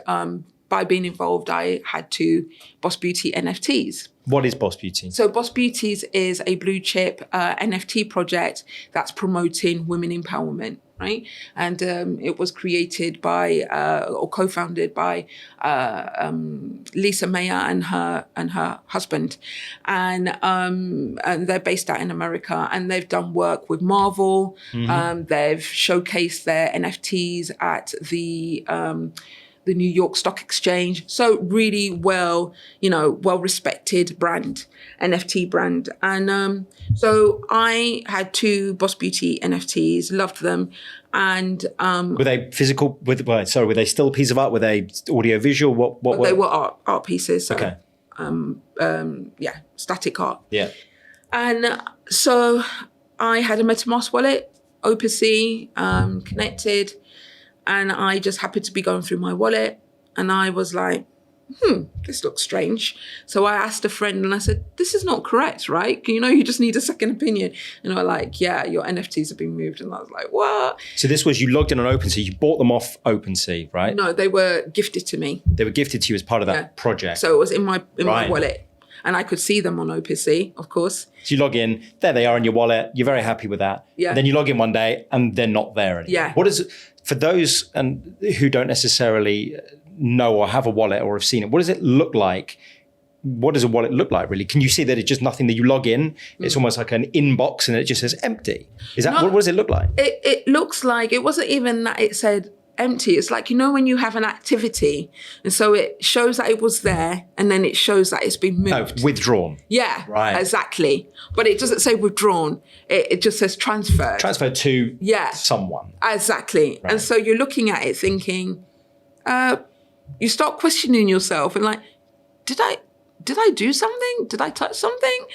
by being involved, I had to Boss Beauty NFTs. What is Boss Beauty? So Boss Beauties is a blue chip NFT project that's promoting women empowerment. Right. And it was created by or co-founded by Lisa Mayer and her husband. And they're based out in America and they've done work with Marvel. They've showcased their NFTs at the New York Stock Exchange. So really well respected brand, NFT brand. And so I had 2 Boss Beauty NFTs, loved them. And were they physical? Were they still a piece of art? Were they audio visual? What they were art pieces. So, okay. Static art. Yeah. And so I had a MetaMask wallet, OpenSea, connected. And I just happened to be going through my wallet and I was like, this looks strange. So I asked a friend and I said, this is not correct, right? You know, you just need a second opinion. And they were like, yeah, your NFTs have been moved. And I was like, what? So this was, you logged in on OpenSea, you bought them off OpenSea, right? No, they were gifted to me. They were gifted to you as part of that project. So it was in my wallet. And I could see them on OpenSea, of course. So you log in, there they are in your wallet. You're very happy with that. Yeah. And then you log in one day and they're not there anymore. Yeah. What is it, for those who don't necessarily know or have a wallet or have seen it, what does it look like? What does a wallet look like, really? Can you see that it's just nothing that you log in? It's almost like an inbox and it just says empty. Is that what does it look like? It looks like, it wasn't even that it said empty. It's like, when you have an activity and so it shows that it was there and then it shows that it's been moved. Oh, withdrawn. Yeah, right. Exactly. But it doesn't say withdrawn. It just says transferred. Transferred to someone. Exactly. Right. And so you're looking at it thinking, you start questioning yourself and like, did I do something? Did I touch something?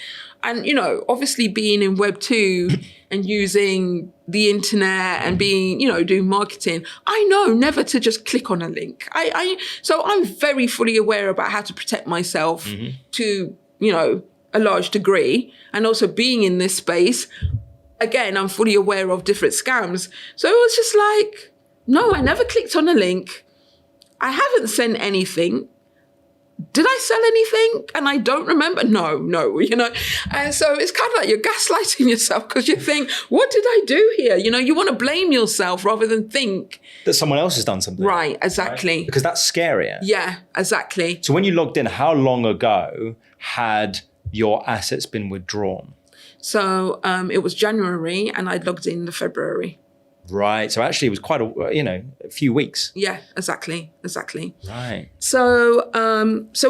And, obviously being in Web 2 and using the internet and being, doing marketing, I know never to just click on a link. So I'm very fully aware about how to protect myself to, a large degree. And also being in this space, again, I'm fully aware of different scams. So it was just like, no, I never clicked on a link. I haven't sent anything. Did I sell anything? And I don't remember. No. And so it's kind of like you're gaslighting yourself because you think, what did I do here? You want to blame yourself rather than think that someone else has done something. Right, exactly. Right? Because that's scarier. Yeah, exactly. So when you logged in, how long ago had your assets been withdrawn? So it was January and I logged in February. Right. So actually it was quite a few weeks. Yeah, exactly. Right. So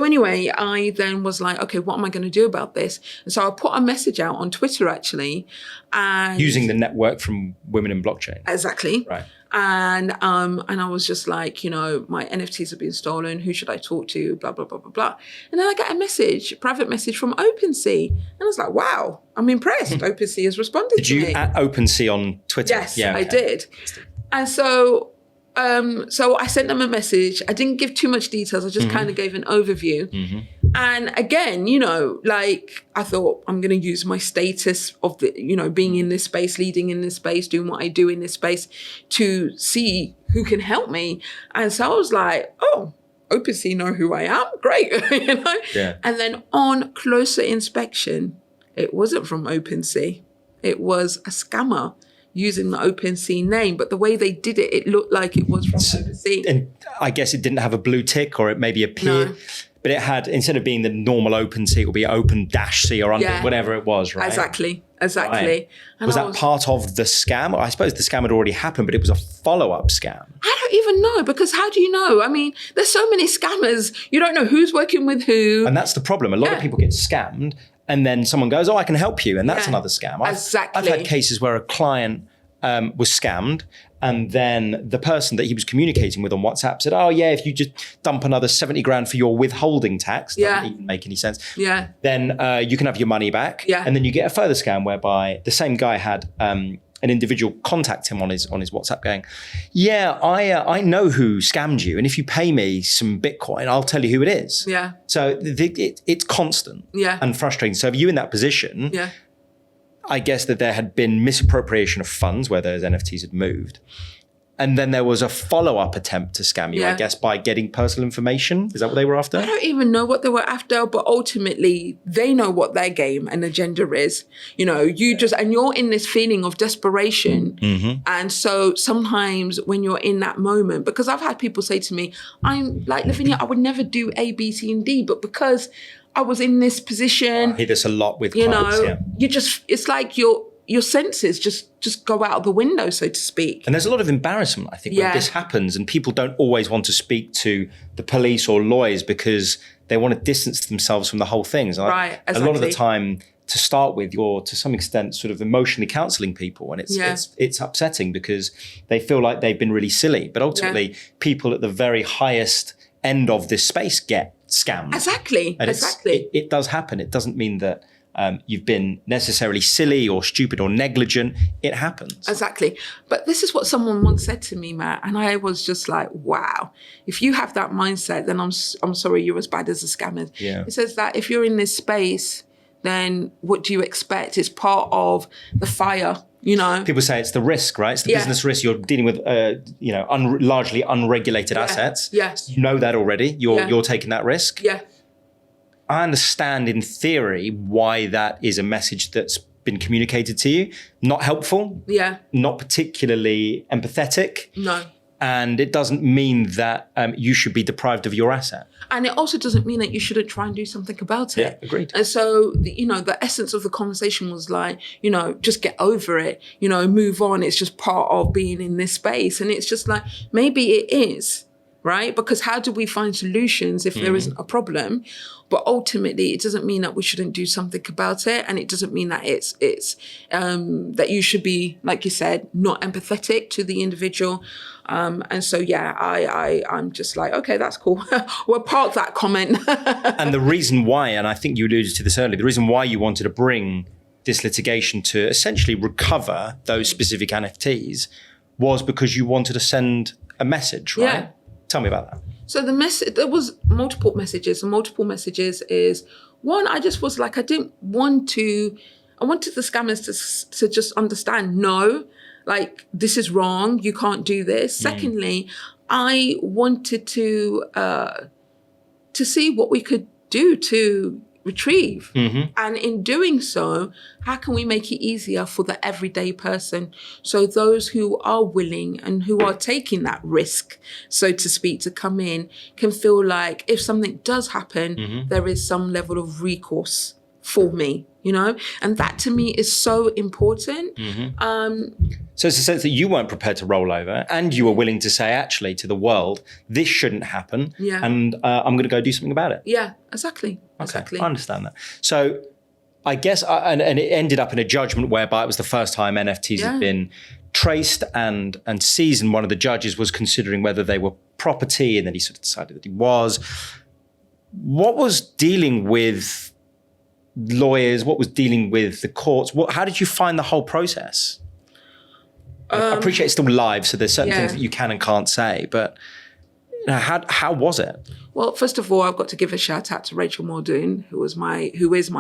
anyway, I then was like, okay, what am I going to do about this? And so I put a message out on Twitter actually. And using the network from Women in Blockchain. Exactly. Right. And I was just like, my NFTs have been stolen. Who should I talk to? Blah, blah, blah, blah, blah. And then I got a private message from OpenSea. And I was like, wow, I'm impressed. OpenSea has responded to me. Did you at OpenSea on Twitter? Yes, yeah, okay. I did. And so I sent them a message. I didn't give too much details. I just kind of gave an overview. Mm-hmm. And again, I thought I'm going to use my status of being in this space, leading in this space, doing what I do in this space to see who can help me. And so I was like, oh, OpenSea know who I am. Great. Yeah. And then on closer inspection, it wasn't from OpenSea. It was a scammer using the OpenSea name, but the way they did it, it looked like it was from OpenSea. And I guess it didn't have a blue tick, or it maybe appeared, but it had, instead of being the normal OpenSea, it would be Open-C or under, whatever it was, right? Exactly. Right. And was that part of the scam? I suppose the scam had already happened, but it was a follow-up scam. I don't even know, because how do you know? I mean, there's so many scammers. You don't know who's working with who. And that's the problem. A lot of people get scammed, and then someone goes, oh, I can help you. And that's another scam. Exactly. I've had cases where a client was scammed, and then the person that he was communicating with on WhatsApp said, oh yeah, if you just dump another 70 grand for your withholding tax, doesn't even make any sense, then you can have your money back. And then you get a further scam whereby the same guy had an individual contact him on his WhatsApp going, yeah, I know who scammed you, and if you pay me some Bitcoin, I'll tell you who it is. So it's constant and frustrating. So if you're in that position, I guess that there had been misappropriation of funds where those NFTs had moved. And then there was a follow-up attempt to scam you, I guess, by getting personal information. Is that what they were after? I don't even know what they were after, but ultimately they know what their game and agenda is. And you're in this feeling of desperation. Mm-hmm. And so sometimes when you're in that moment, because I've had people say to me, I'm like, Lavinia, I would never do A, B, C, and D, but because I was in this position. I hear this a lot with clients, it's like your senses just go out of the window, so to speak. And there's a lot of embarrassment, I think, when this happens, and people don't always want to speak to the police or lawyers because they want to distance themselves from the whole thing. So right, exactly. A lot of the time, to start with, you're to some extent sort of emotionally counselling people, and it's upsetting because they feel like they've been really silly. But ultimately, people at the very highest end of this space get scammed. Exactly. And it does happen. It doesn't mean that you've been necessarily silly or stupid or negligent. It happens. Exactly. But this is what someone once said to me, Matt, and I was just like, wow, if you have that mindset, then I'm sorry, you're as bad as a scammer. Yeah. It says that if you're in this space, then what do you expect? It's part of the fire. People say it's the risk, right? It's the business risk. You're dealing with, largely unregulated assets. Yes. You know that already. You're taking that risk. Yeah. I understand in theory why that is a message that's been communicated to you. Not helpful. Yeah. Not particularly empathetic. No. And it doesn't mean that you should be deprived of your asset. And it also doesn't mean that you shouldn't try and do something about it. Yeah, agreed. And so, the essence of the conversation was like, just get over it, move on. It's just part of being in this space. And it's just like, maybe it is, right? Because how do we find solutions if there isn't a problem? But ultimately, it doesn't mean that we shouldn't do something about it. And it doesn't mean that it's that you should be, like you said, not empathetic to the individual. And so, I'm just like, okay, that's cool. We'll park that comment. And the reason why, and I think you alluded to this earlier, the reason why you wanted to bring this litigation to essentially recover those specific NFTs was because you wanted to send a message, right? Yeah. Tell me about that. So the message, there was multiple messages. And multiple messages is, one, I just was like, I wanted the scammers to just understand, no, like, this is wrong. You can't do this. Secondly, I wanted to see what we could do to retrieve. And in doing so, how can we make it easier for the everyday person? So those who are willing and who are taking that risk, so to speak, to come in, can feel like if something does happen, there is some level of recourse for me, and that to me is so important. So it's a sense that you weren't prepared to roll over and you were willing to say, actually, to the world, this shouldn't happen. Yeah. And I'm going to go do something about it. Yeah, exactly. Okay, Exactly. I understand that. So I guess, and it ended up in a judgment whereby it was the first time NFTs had been traced and seized, and one of the judges was considering whether they were property, and then he sort of decided that he was. What was dealing with lawyers? What was dealing with the courts? How did you find the whole process? I appreciate it's still live, so there's certain things that you can and can't say, but how was it? Well, first of all, I've got to give a shout out to Rachel Muldoon, who is my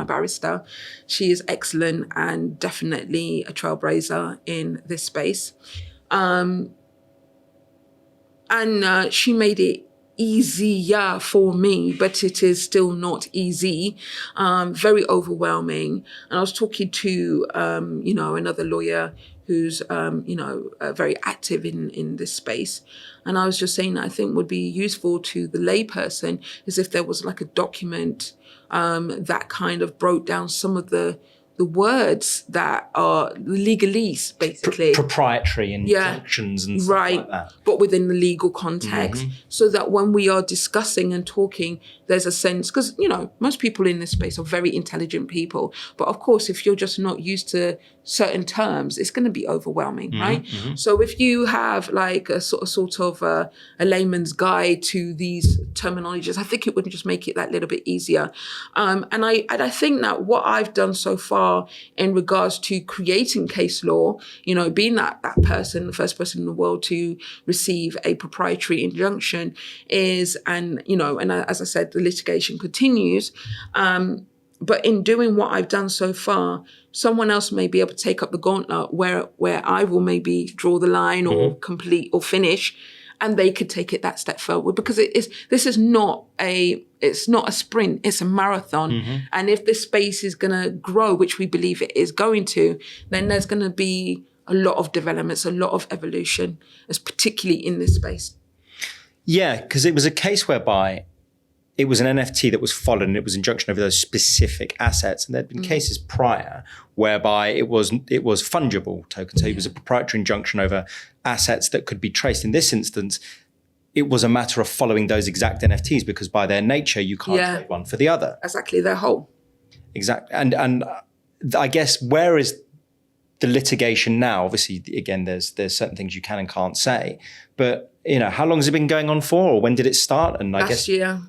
barrister. She is excellent and definitely a trailblazer in this space. And she made it easier for me, but it is still not easy, very overwhelming. And I was talking to, another lawyer who's, very active in this space. And I was just saying that I think would be useful to the layperson is if there was like a document that kind of broke down some of the words that are legalese, basically. Proprietary injunctions and stuff like that. But within the legal context, so that when we are discussing and talking, there's a sense, because, most people in this space are very intelligent people. But of course, if you're just not used to certain terms, it's going to be overwhelming, right? So if you have like a sort of a layman's guide to these terminologies, I think it would just make it that little bit easier. And I think that what I've done so far in regards to creating case law, being that person, the first person in the world to receive a proprietary injunction is, and as I said, the litigation continues. But in doing what I've done so far, someone else may be able to take up the gauntlet where I will maybe draw the line or complete or finish, and they could take it that step forward, because this is not a sprint, it's a marathon. And if this space is going to grow, which we believe it is going to, then there's going to be a lot of developments, a lot of evolution, as particularly in this space. Yeah, because it was a case whereby it was an NFT that was followed and it was injunction over those specific assets. And there had been cases prior whereby it was fungible tokens. So it was a proprietary injunction over assets that could be traced. In this instance, it was a matter of following those exact NFTs, because by their nature, you can't trade one for the other. Exactly, they're whole. Exactly. And I guess, where is the litigation now? Obviously, again, there's certain things you can and can't say, but how long has it been going on for, or when did it start? And last year.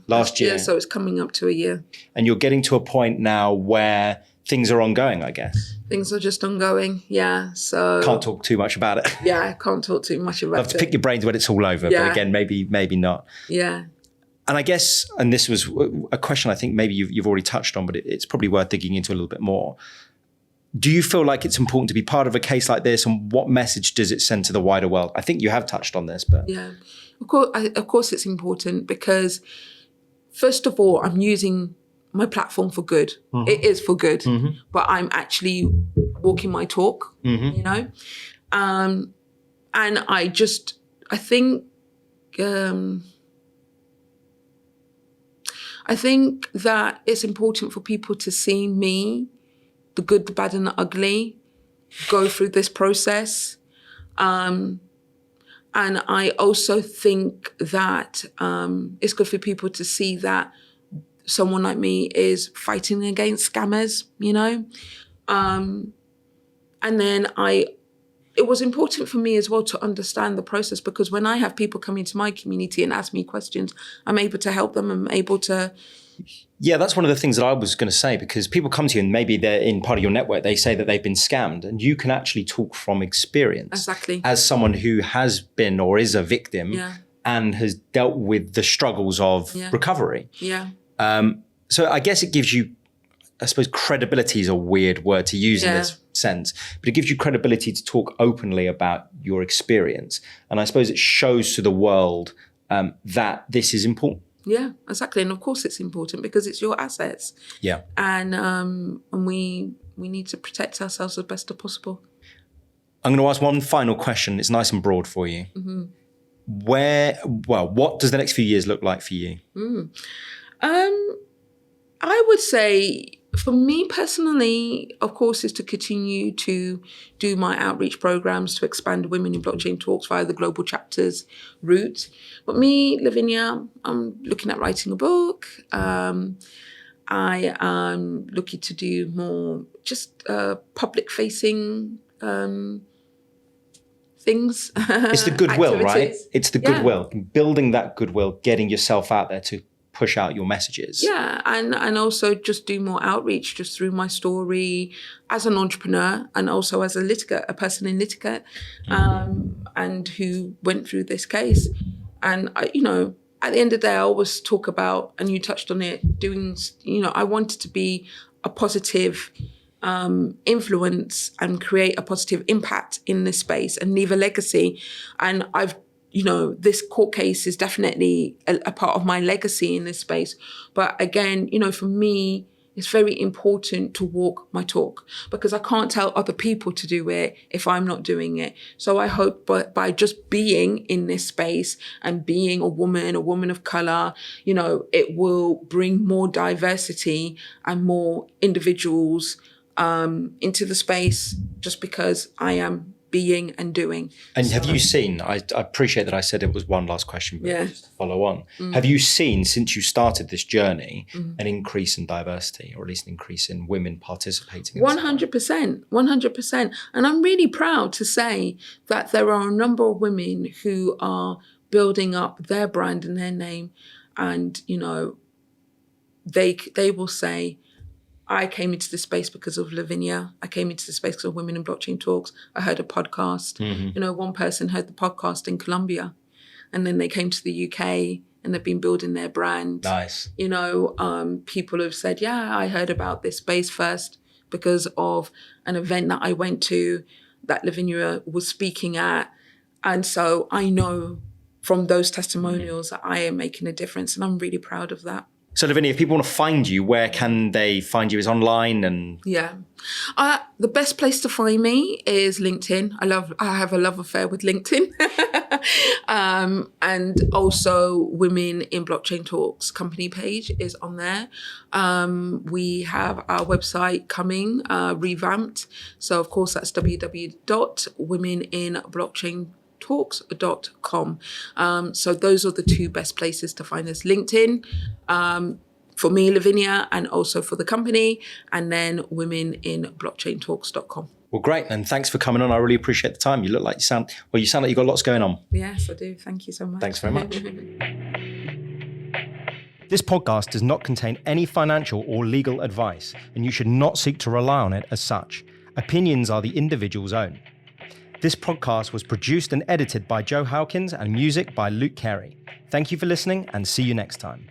So it's coming up to a year. And you're getting to a point now where things are ongoing, I guess. Things are just ongoing, yeah. So can't talk too much about it. Yeah, I can't talk too much about it. I'll have to pick your brains when it's all over, but again, maybe not. Yeah. And I guess, and this was a question I think maybe you've already touched on, but it's probably worth digging into a little bit more. Do you feel like it's important to be part of a case like this, and what message does it send to the wider world? I think you have touched on this, but yeah, of course it's important, because first of all, I'm using my platform for good. It is for good, but I'm actually walking my talk, and I just I think that it's important for people to see me, the good, the bad, and the ugly, go through this process. And I also think that it's good for people to see that someone like me is fighting against scammers, you know? And then it was important for me as well to understand the process, because when I have people come into my community and ask me questions, I'm able to help them. I'm able to... Yeah, that's one of the things that I was going to say, because people come to you and maybe they're in part of your network, they say that they've been scammed, and you can actually talk from experience. Exactly. As someone who has been or is a victim and has dealt with the struggles of recovery. Yeah. So I guess it gives you, I suppose credibility is a weird word to use in this sense, but it gives you credibility to talk openly about your experience. And I suppose it shows to the world that this is important. Yeah, exactly. And of course it's important because it's your assets. Yeah. And we need to protect ourselves as best as possible. I'm going to ask one final question. It's nice and broad for you. Mm-hmm. What does the next few years look like for you? I would say, for me personally, of course, is to continue to do my outreach programs to expand women in blockchain talks via the global chapters route. But me, Lavinia, I'm looking at writing a book. I am looking to do more just public-facing things. It's the goodwill, right? It's the goodwill, building that goodwill, getting yourself out there to push out your messages. Yeah, and also just do more outreach just through my story as an entrepreneur and also as a person in litigate, and who went through this case. And at the end of the day, I always talk about, and you touched on it, I wanted to be a positive influence and create a positive impact in this space and leave a legacy. And this court case is definitely a part of my legacy in this space. But again, for me, it's very important to walk my talk, because I can't tell other people to do it if I'm not doing it. So I hope by just being in this space and being a woman of color, it will bring more diversity and more individuals into the space, just because I am being and doing. And have you seen, I appreciate that I said it was one last question, but just to follow on. Have you seen, since you started this journey, an increase in diversity, or at least an increase in women participating? 100%. And I'm really proud to say that there are a number of women who are building up their brand and their name. And, they will say, I came into this space because of Lavinia. I came into this space because of Women in Blockchain Talks. I heard a podcast. One person heard the podcast in Colombia, and then they came to the UK and they've been building their brand. Nice. People have said, I heard about this space first because of an event that I went to that Lavinia was speaking at. And so I know from those testimonials that I am making a difference, and I'm really proud of that. So Lavinia, if people want to find you, where can they find you? Is online? And the best place to find me is LinkedIn. I have a love affair with LinkedIn. And also Women in Blockchain Talks company page is on there. We have our website coming, revamped. So of course that's www.womeninblockchaintalks.com. So those are the two best places to find us. LinkedIn, for me, Lavinia, and also for the company, and then womeninblockchaintalks.com. Well, great. And thanks for coming on. I really appreciate the time. You sound like you've got lots going on. Yes, I do. Thank you so much. Thanks very much. This podcast does not contain any financial or legal advice, and you should not seek to rely on it as such. Opinions are the individual's own. This podcast was produced and edited by Joe Howkins and music by Luke Carey. Thank you for listening, and see you next time.